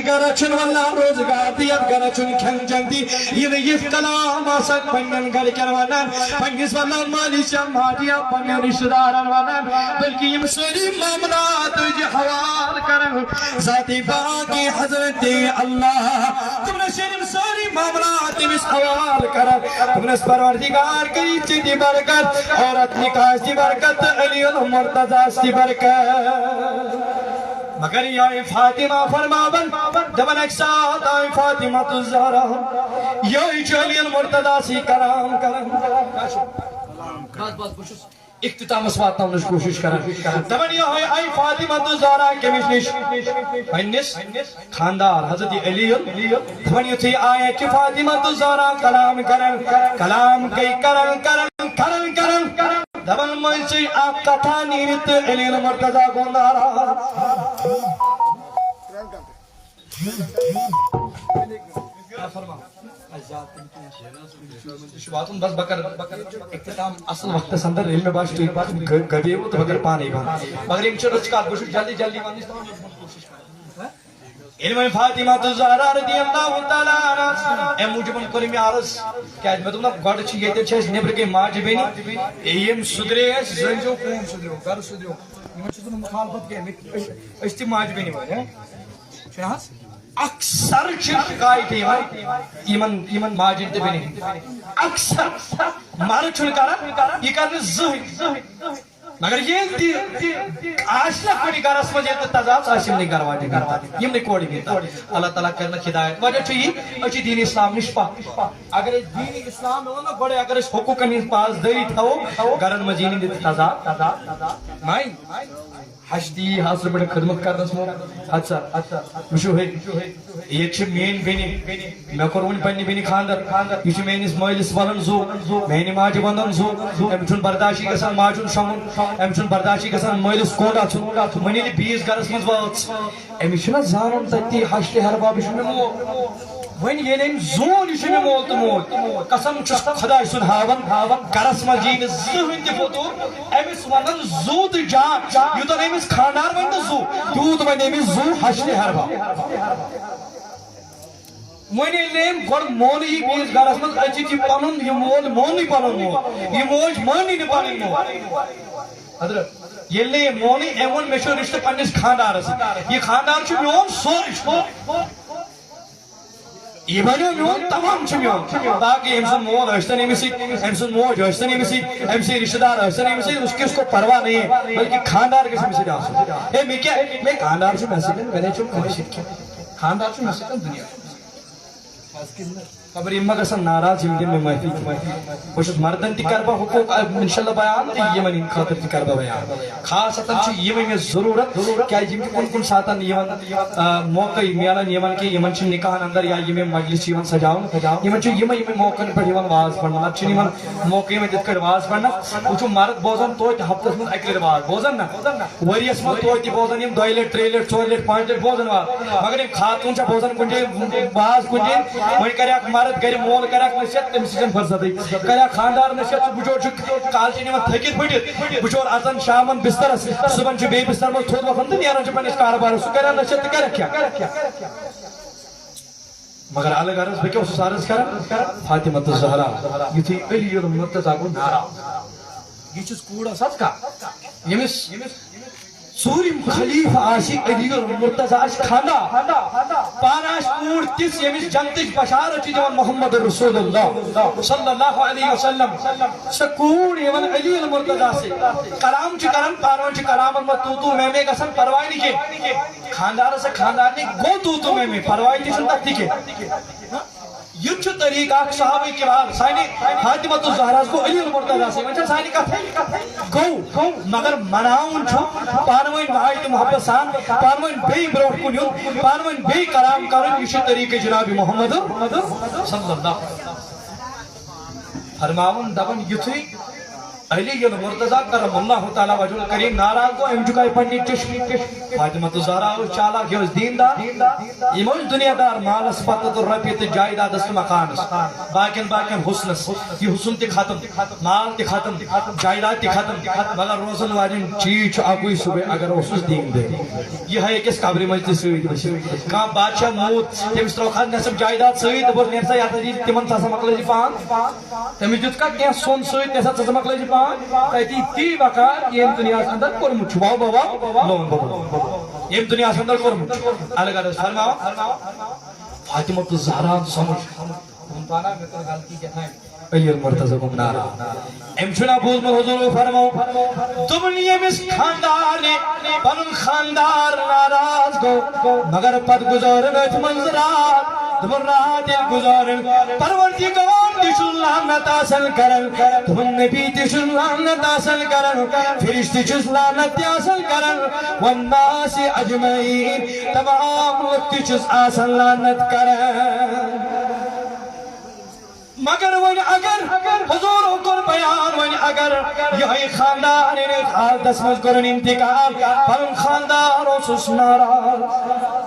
گرا چھن واللہ روزگار دیت گرا چھن کھن جنگی یہ کلام آسک پنن گھر کر ونان پنگس واللہ مالی شم ماجیا پنن رشتہ داران ونان بلکہ یہ سری معاملات تجھ حوال کرن ذاتی باقی حضرت اللہ تم نے شریف ساری معاملات اس حوال کرن تم نے پروردگار کی چیتی برکت عورت نکاح کی برکت علی المرتضی کی برکت مگر یا فاطمہ فرماون دبن اکسات آئی فاطمہ الزہرا یا علی المرتضی سی کلام کرن اختتام اسوات نامنش کوشش کرن دبن یا آئی فاطمہ الزہرا کمیش نش پنس خاندار حضرت علی دبن یا تھی آئے کہ فاطمہ الزہرا کلام کرن کلام کئی کرن دبن منچی آپ کتھا نیرت علی المرتضی کو نارا بس بکر اختتام اصل وقت سندر علم باش تو ایک بات گڑی ہو تو بکر پانے بان مگر یہ مجھے رچ کات بشو جلدی ونیس علم فاطمہ الزہرا رضی اللہ تعالیٰ عنہ اے موجبن کریم عرض کیا میں تم نا گڑ چھ یہ چھ نبر کے ماج بینی ایم سدرے اس زنجو قوم سدرو گھر سدرو یہ چھ تم مخالفت کے استی ماج بینی ہے شناس اکثر چھ شکایت ایمن ماجن تے بینی اکثر مار چھن کرا یہ کرنے زہی مگر یہ آشنا کڑی گرس مجھے تضاد آشم نہیں گرواجی کرتا یم نہیں کوڑی گیتا اللہ تعالیٰ کرنا ہدایت وجہ چاہیے اچھی دین اسلام نشپا اگر دین اسلام ہونا بڑے اگر اس حقوق پاس دری تھاو گرن مجینی دیتا تضاد مائن حشدی حاصل بڑے خدمت کرنس مو اچھا وشو ہے یہ چھ مین بینی میں کرون پنی بینی خاندر یہ چھ مینس مالس ونن زو مینی ماجی ونن زو ام چھن برداشی گژھان ماجن شمن ام چھن برداشی گژھان مالس کوڑا چھن منیلی 20 گرس مز واژ ام چھنا زانن تتی حشد ہرباب چھن مو ون یہ ام زون یہ میں مول تو مول قسم چھس خدا سن ہاون گرس مز جین زہن تہ فوتو امس ونن زو تہ جان یوتن امس خاندار ون تہ زو یوت ون امس زو حشد ہرباب ونی لیم گوڑ مونی بیس گرس مز اچھی تھی پنن یہ مول مونی پنن مول یہ موج مانی نی پنن مول حضرت یہ لے مونی ایون میشو رشتہ پنس خاندار یہ خاندار چھ میون سوچ یہ بنیو میون تمام چھ میون تاکہ امسن مول اشتن امسی امسن موج اشتن امسی امسی رشتہ دار اشتن امسی اس کی اس کو پرواہ نہیں ہے بلکہ خاندار کے امسی دار ہے میں خاندار چھ مسجد میں نے چھ مسجد کیا خاندار چھ مسجد دنیا خبر یہ مگسن ناراض ہم دن میں محفی بشت مردن تی کربا حقوق انشاءاللہ بیان تی یہ من خاطر تی کربا بیان خاصتاً چھ یہ میں ضرورت کیا جن کی کن ساتن یہ موقع میالن یہ من کی یہ من چھ نکاحن اندر یا یہ میں مجلس چھ سجاؤن یہ من چھ یہ موقع پر یہ واز پڑھنا اب چھ من موقع میں دت کر واز پڑھنا وہ مرد بوزن تو ہفتہ من اکلر واز بوزن نا وریس من تو بوزن یم 2 لیٹ 3 لیٹ 4 لیٹ 5 لیٹ بوزن واز مگر خاتون چھ بوزن کنجے واز کنجے وہی کریا مرد گر مول کرک نشت تم سن فرصتی کریا خاندار نشت بچور چھ کالچ نیم تھکت پھٹت بچور اذن شامن بستر صبح چھ بے بستر مز تھود وقت نیران چھ پنس کاربار سو کریا نشت کرک کیا مگر الگ عرض بکیا اس عرض کرا فاطمہ الزہرا یہ تھی علی المرتضی کو نارا یہ چھ کوڑا سچ کا یمس سوری خلیفہ آشی علی المرتضی آش خاندہ پاناش کوڑ تس یمس جنتش بشارت دیوان محمد رسول اللہ صلی اللہ علیہ وسلم سکوڑ یمن علی المرتضی سے کلام چھ کرن پانوان چھ کلام تو میں گسن پروائی نہیں کے خاندار سے خاندار نے گو تو میں پروائی نہیں سنتا تھی کے یہ چھو طریقہ صحابہ کے بعد سائنی فاطمہ الزہرا کو علی المرتضی سے منچہ سائنی کا گو مگر مناؤن چھو پانوین بھائی محبت سان پانوین بے بروٹ کنیون پانوین بے کلام کرن اسی طریقے جناب محمد صلی اللہ فرماون دبن یتھوی علی المرتضیٰ کرم اللہ تعالیٰ وجہ الکریم ناراض گو ام چکائی پنی چشم فاطمہ زہرا چالاک یہ دیندار یہ دنیا دار مالس پتہ تو رپی تو جائیدادس تو مکانس باقین حسنس یہ حسن تہ ختم مال تہ ختم جائیداد تہ ختم مگر روزن والن چیز اکوئی صبح اگر اسس دین دے یہ ہے کس قبر مجھ تہ ست کان بادشاہ موت تمس تروکھا نصب جائیداد ست بول نیرسا یہ تمن تھا مکلجی پان تمس دیت کا کیا سون ست نسا تھا مکلجی پان تیتی تی وقار یہ دنیا اندر کرمت باو بابا لون بابا یہ دنیا اندر کرمت الگ الگ فرماؤ فاطمہ الزہرا سمجھ ہم پانا میں تو غلطی کہتا ہے علی المرتضیٰ کو نارا ام چھنا بوز میں حضور فرماؤ تم نے مس خاندار نے پن خاندار ناراض کو مگر پد گزار گت منظرات تمن رات دل گزار پروردگار تشن لعنت حاصل کرن تمن نبی تشن لعنت حاصل کرن فرشتے چس لعنت حاصل کرن والناس اجمعین تمام لوگ تشس حاصل لعنت کرن مگر ون اگر حضور کر بیان ون اگر یہ خاندان نے حالت مز کرن انتقال پن خاندان اوسس ناراض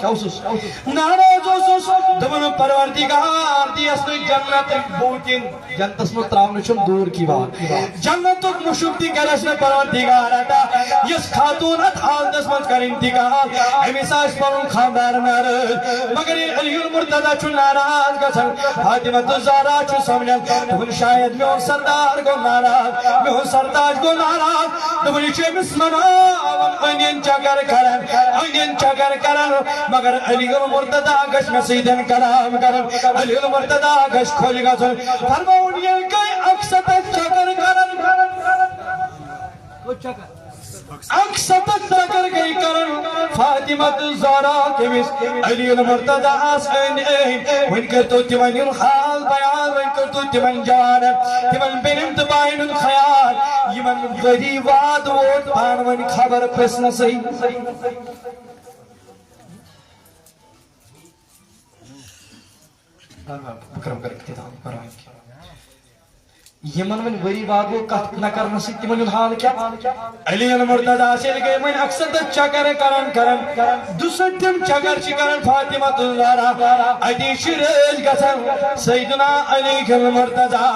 کیا اوسس ناراض اوسس دمن پروردگار دی اس جنت بوتن جنت مز تراون چھ دور کی بات جنت مشک دی کرس نے پروردگار عطا اس خاتون ات حالت مز کر انتقال ہمیشہ پن خاندان ناراض مگر علی المرتضیٰ چھ ناراض گژھن فاطمہ الزہرا سمجھن دبن شاید میون سردار گو ناراض میون سردار گو ناراض دبن چھ مس مناون انین چگر کرن مگر علی المرتضیٰ گش مسیدن کلام کرن علی المرتضیٰ گش کھول گژھن فرماون یہ کئی اکثر چگر کرن اکثر چگر گئی کرن فاطمہ الزہرا کمس علی المرتضیٰ آسین وین کرتو تمن حال بیان وین کرتو تمن جان تمن بینم تباین خیال یمن غری واد ووت پان وین خبر پرسن سی اکرم کر اقتدام پرائیں یمن من وری واگو کت نہ کرنا سی تمن حال کیا علی المرتضیٰ سے گئے من اکثر چکر کرن دوسرتم چکر کرن فاطمہ الزہرا ادی شریج گژھن سیدنا علی المرتضیٰ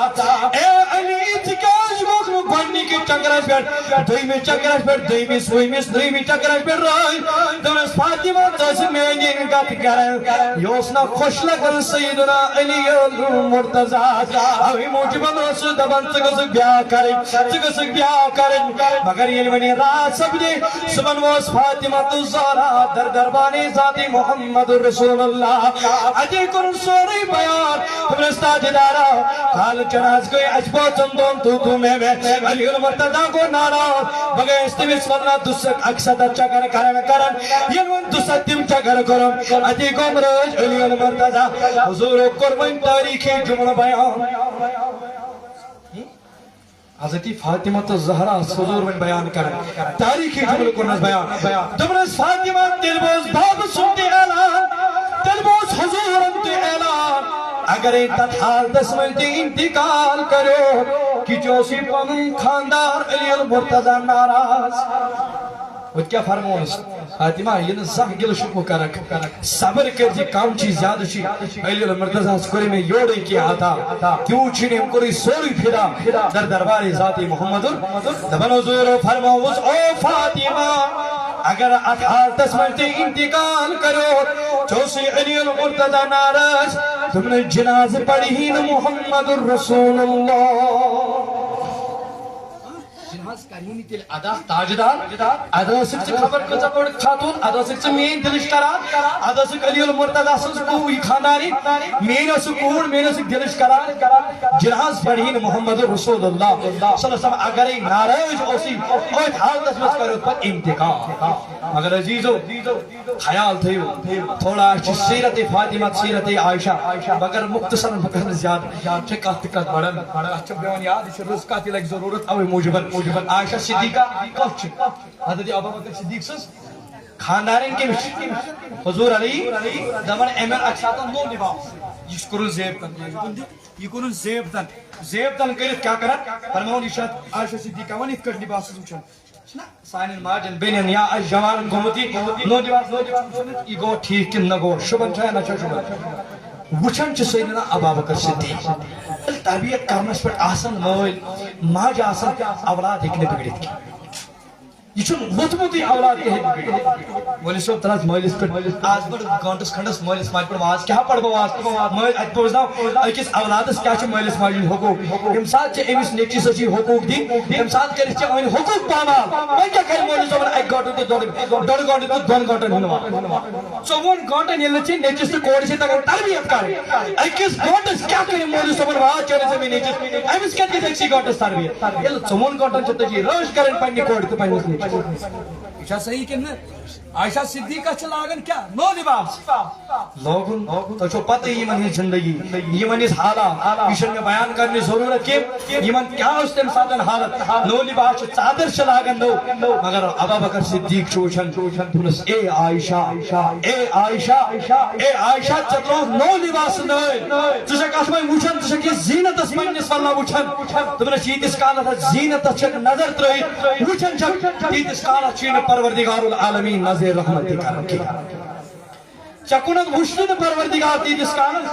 اے علی تکاش گو گنی کی چکرس پہ دویمی چکرس پہ دویمی سویمس دویمی چکرس پہ رائی دونس فاطمہ تس میانین کت کرن یوسنا خوش لگن سیدنا علی المرتضیٰ اوی موجبن رسول دبن تگسک بیاہ کرن مگر یہ ونی رات سبدی صبح موس فاطمہ الزہرا در دربانی ذاتی محمد رسول اللہ ادی کرن سوری بیان فرستاد دارا کال جناز گئی اجبو چندون تو میں علی المرتضیٰ کو ناراض مگر استویس ورنہ دوسک اکثر چکر کرن یہ ون دوسک تم چکر کرن ادی کو مرج علی المرتضیٰ حضور قربان تاریخی جمل بیان حضرت فاطمہ الزہرا حضور میں بیان کریں تاریخی جمل کرنس بیان دمرس فاطمہ دلبوز باب سنتی اعلان دلبوز حضور انتی اعلان اگر ایتت حال دسملتی انتقال کرو کہ جو سی پن خاندار علی المرتضیٰ ناراض وہ کیا فرمونس فاطمہ یہ زہ گل شکو کرک صبر کر جی کام چیز زیادہ چی علی المرتضیٰ سکری میں یوڑے کی آتا کیوں چھنے ہم کری سوری پھرا در درباری ذاتی محمد دبن حضور فرموز او فاطمہ اگر اتحال تسمجھتے انتقال کرو چوسی علی المرتضیٰ ناراض تم نے جناز پڑھین محمد الرسول اللہ جناز کرینی تیل ادا تاجدار ادا سکس خبر کچا پڑھ خاتون ادا سکس مین دلش کران ادا سک علی المرتضیٰ سکس کوئی خانداری میرا سکوڑ میرا سک دلش کران جناز پڑھین محمد رسول اللہ صلی اللہ علیہ وسلم اگر ایک ناراض اوسی اوہ حالت مت کرو پر انتقام مگر عزیزو خیال تھیو تھوڑا سیرت فاطمہ سیرت عائشہ مگر مختصر مگر زیادہ چکات تکات بڑھن اچھا بیان یاد اسے رزقاتی لگ ضرورت اوہ موجبن عائشہ صدیقہ کف چھ حضرت ابو بکر صدیق سس خاندارین کے حضور علی دمن ایمن اکساتا نو نباو جس کرو زیب کرنے یہ کن زیب تن کرت کیا کران فرماؤن یہ شاید عائشہ صدیقہ ون ات کٹ لباس وچھان سانن ماجن بینن یا جوان گومتی نو لباس یہ گو ٹھیک کن نہ گو شبن چھا نہ چھا شبن وچھان چھ سیدنا ابو بکر صدیق تربیت کرنس پہ آسان مول ماج آسان اولاد ہیکہ بگڑت کی یہ ووتمت اولاد مولوی صاحب ترس مالس پہ آج بڑھ گنٹس کھنڈس مالس ماج پہ واز کیا پڑھ واز مل ات بوزنو اکس اولادس کیا مالس ماج حقوق یم سات امس نیچس حقوق دن یم سات کر حقوق پامال وی کیا کر مولوی صاحب اک گنٹہ تو ڈوڑ گنٹہ تو دون گنٹن ہند 54 گنٹن یل نیچس تو کور سے تگان تربیت کر اکس گنٹس کیا کر مولوی صاحب واز چل زمین نیچس امس کیا دس اکسی گنٹس تربیت یل 54 گنٹن چھ تجی رش کرن پنہ کور تو پنس یہ صحیح کہ عائشہ صدیقہ چھ لاگن کیا نو لباس لوگن تو پتہ یمن ہن زندگی یمن ہن حالات یہ میں بیان کرنے ضرورت کہ یمن کیا اس تم ساتن حالت نو لباس چادر چھ لاگن نو مگر ابو بکر صدیق چھ وچھن دنس اے عائشہ چترو نو لباس نو ژٕ کس میں وچھن ژٕ کی زینت اس پنس واللہ وچھن دنس یتس کالس زینت چھ نظر ترٲیِتھ وچھن چھ یتس کالس چھ پروردگار العالمین نظر رحمت کی چکونت وشن پروردگار تیتس کالس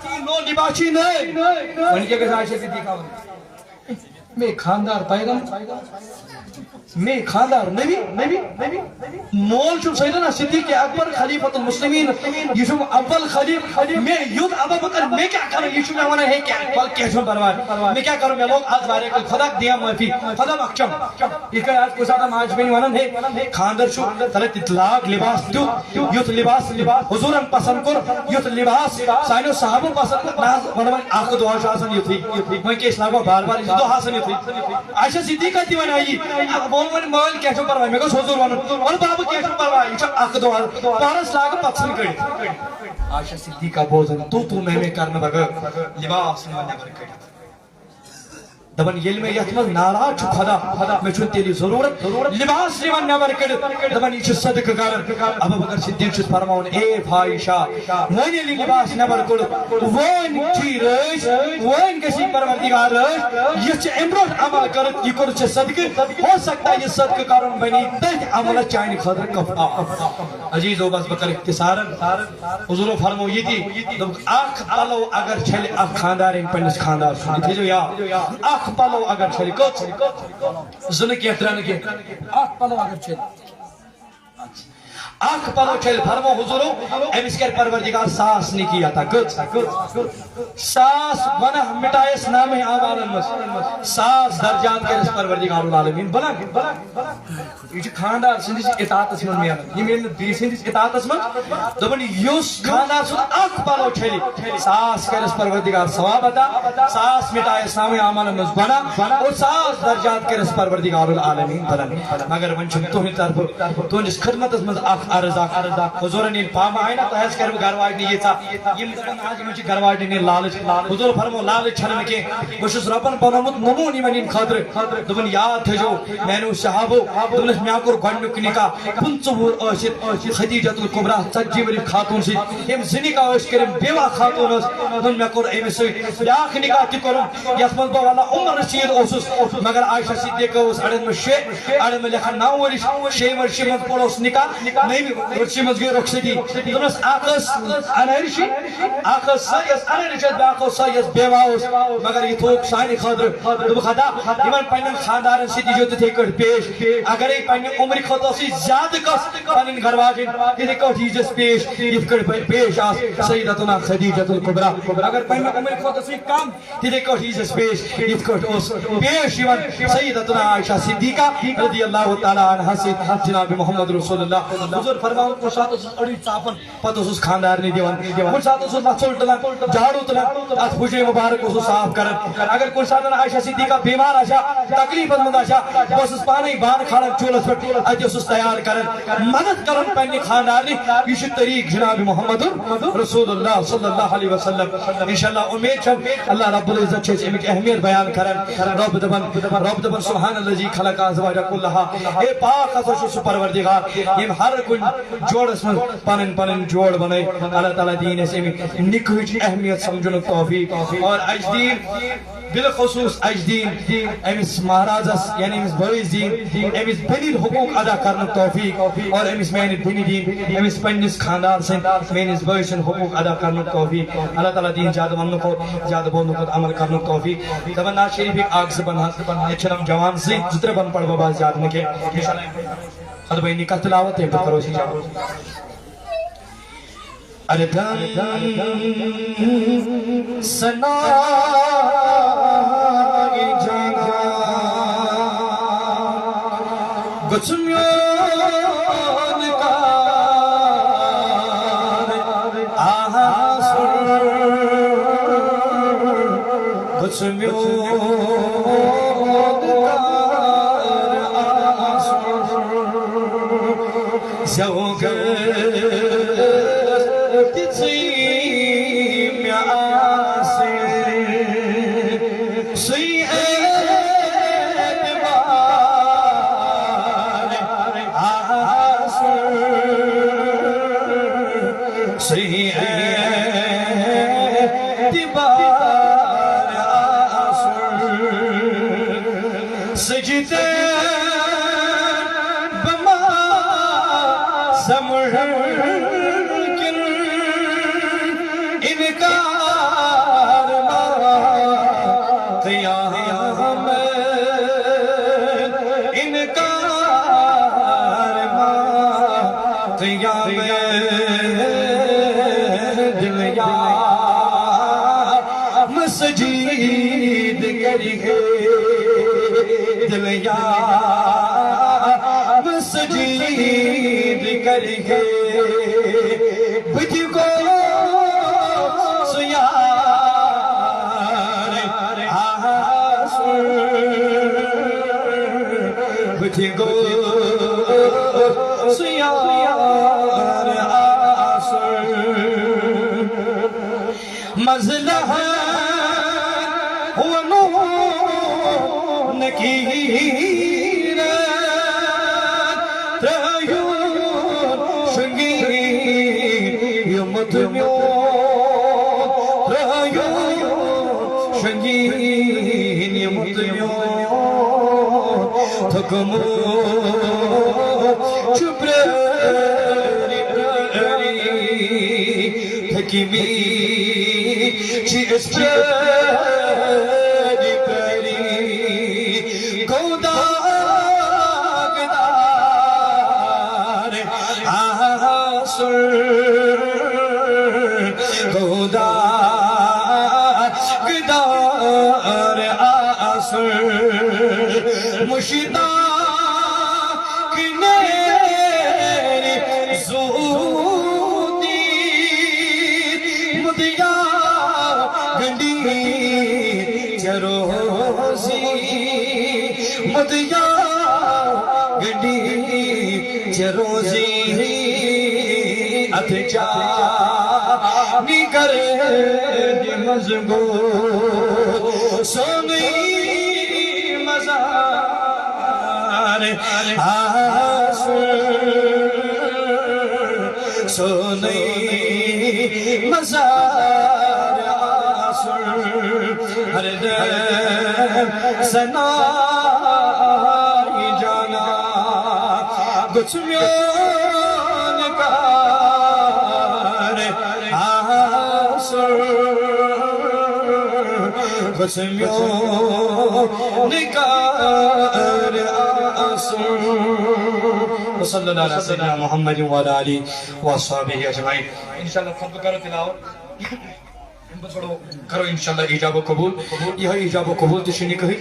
چی نو لباسی نہیں ون کیا کہ عائشہ صدیقہ میں خاندار پیغام میں خاندار نبی مول چھو سیدنا صدیق اکبر خلیفۃ المسلمین یہ چھو اول خلیف میں یود ابو بکر میں کیا کروں یہ چھو میں ونا ہے کیا بل کیا چھو پرواہ میں کیا کروں میں لوگ آج بارے کو خدا دیا معافی خدا بخشم یہ کہ آج کو ساتھ ماج بین ونن ہے خاندر چھو تلت اطلاق لباس تو یوت لباس حضورن پسند کر یوت لباس سائنو صحابہ پسند کر ناز ونن آخ دعا شاسن یوتھی میں کہ اسلام کو بار بار دعا حسن یوتھی عائشہ صدیقہ دی ونائی ون مول کیا چھو پرواہ میں کو حضور ون بابا کیا چھو پرواہ یہ اخ دعا پارس لاگ پتسن کڑ عائشہ صدیقہ بوزن تو میں کرنا بغیر لباس نہ نبر کڑ دبن یل میں یت مز ناراض چھ خدا میں چھ تیلی ضرورت لباس نہ نبر کڑ دبن یہ صدقہ کر ابو بکر صدیق چھ فرماون اے عائشہ ون یل لباس نبر کڑ ون چھ رس ون گسی پروردگار یہ چھ امرو عمل کر یہ کر چھ صدقہ ہو سکتا ہے یہ صدقہ کرن بنی تہ عمل چاین خاطر کفا عزیز و بس بکر اختصارا حضور فرمو یہ تھی اخ پلو اگر چھل اخ خاندار ان پنس خاندار سن تھی یا اخ پلو اگر چھل کت زن کی ترن کی اخ پلو اگر چھل اخ پلو چھل فرمو حضور امس کر پروردگار ساس نے کیا تھا ساس بنا مٹائس نام اعمال مس ساس درجات کے اس پروردگار العالمین بلا یہ خاندار سندس اطاعت من میرن یہ میرن بی سندس اطاعت من دبن یوس خاندار سن اخ پلو چھلی ساس کر اس پروردگار ثواب عطا ساس مٹائس نام اعمال مس بنا اور ساس درجات کے اس پروردگار العالمین بلا مگر ون چھ تو طرف تو اس خدمت من اخ ارزا حضور نے پام آئے نا تو ایس کر گھر واجنی یہ تھا یم دپن آج مجھ گھر واجنی لالچ حضور فرمو لالچ چھن کے بشس ربن بنومت نمون یمن خاطر دپن یاد تھجو مینو صحابو دپنس میا کور گڈنک نکاح 15 ٲسِتھ خدیجۃ الکبریٰ 40 ؤری خاتون سی یم زنی کا ٲس کرم بیوا خاتون ٲس دپن مے کور أمِس سۭتۍ بیاکھ نکاح تہِ کوٚرُم یتھ منٛز بہٕ والا عمر رشید اوسُس مگر عائشہ صدیقہ اوس اڑٮ۪ن منٛز 6 اڑٮ۪ن منٛز لیکھان 9 ؤرِش 6 ؤرشہِ منٛز پوٚرُس نکاح نٔیمہِ ؤرشہِ منٛز گٔے رخصتی دپنس اکھ ٲس انٲرشی اکھ ٲس سۄ یۄس انٲرش ٲس بیاکھ اوس سۄ یۄس بیوا اوس مگر یہ تھوٚوُکھ سانہِ خٲطرٕ دوٚپُکھ خدا یمن پننٮ۪ن خاندارن سۭتۍ ییٖزیو تِتھے کٲٹھۍ پیش اگرے پننہِ عمرِ کھۄتہٕ ٲسٕے زیادٕ کس پنٕنۍ گھر واجِنۍ تِتھے کٲٹھۍ ییٖزٮ۪س پیش یِتھ کٲٹھۍ پیش آس سیدتنا خدیجۃ الکبریٰ اگر پننہِ عمرِ کھۄتہٕ ٲسٕے کم تِتھے کٲٹھۍ ییٖزٮ۪س پیش یِتھ کٲٹھۍ اوس پیش یِوان سیدتنا عائشہ صدیقہ رضی اللہ تعالیٰ عنہا سۭتۍ جناب محمد رسول اللہ حضور فرماوان کُنہِ ساتہٕ اوسُس أڑٕے ژاپن پتہٕ اوسُس خاندارنہِ دِوان کُنہِ ساتہٕ اوسُس لژھُل تُلان جھاڑو تُلان اتھ پُجے مبارک اوسُس صاف کران اگر کُنہِ ساتہٕ عائشہ صدیقہ بیمار آسیا تکلیفن منٛز آسیا بہٕ اوسُس پانے بانہٕ کھالان چوٗلس پٮ۪ٹھ اتہِ اوسُس تیار کران مدد کران پننہِ خاندارنہِ یہ چھُ طریق جناب محمد رسول اللہ صلی اللہ علیہ وسلم انشاءاللہ امید چھم اللہ رب العزت چھِ امیک اہمیت بیان کران رب دپان سبحان الذی خلق الازواج کلہا اے پاک ہسا چھُ سُہ پروردگار یم ہر کُنہِ جوڑس من پنن پنن جوڑ بنائی اللہ تعالیٰ دین اس نکاحٕچ اہمیت سمجھنُک توفیق اور اجدین بالخصوص اجدین امس مہارازس یعنی امس بھائیس دین امس بنین حقوق ادا کرنُک توفیق اور امس میانہِ بینہِ دین امس پننس خاندان سن میانس بھائی سن حقوق ادا کرنُک توفیق اللہ تعالیٰ دین زیادہ وننُک کھۄتہٕ زیادہ بولنُک کھۄتہٕ عمل کرنُک توفیق دپان ناز شریفک اکھ زٕ بنہٕ ییٚتہِ چھِ ہم جوان زٕ ترٛےٚ بنہٕ پڑٕ بہٕ بس زیادٕ نہٕ کینٛہہ خود بھائی نکاح تلاوت تمہِ پتہٕ کرو أسۍ اجابت اردن سنا جانا گچمیون کار آسر گچمیون کار آسر زوگر سجدے بما سمرکن انکار ما قیام انکار ما قیام دل یا مسجد کری ہے دل یا مسجد کری ہے بجھ کو سیار آسر بجھ کو سیار آسر مزلہ ہوا نور نکیر ترایون شنگیر یمتمیون ترایون شنگیر یمتمیون تھکمو چپری تھکیمی چی اسپری گوداگدار آسر گوداگدار آسر مشتاق نیری زودی مدیا گنڈی چروزی مدیا گنڈی چروزی اتجا نگر دی مزگو سونی مزار آسر سونی مزار آسر ہر دم سنائی جانا گچمیون کار آسر گچمیون کار آسر وصلی اللہ علیہ سیدنا محمد وعلی آلہ وصحبہ اجمعین انشاءاللہ خطب کرو تلاوت کرو انشاءاللہ ایجاب و قبول یہ ایجاب و قبول تشنی کہی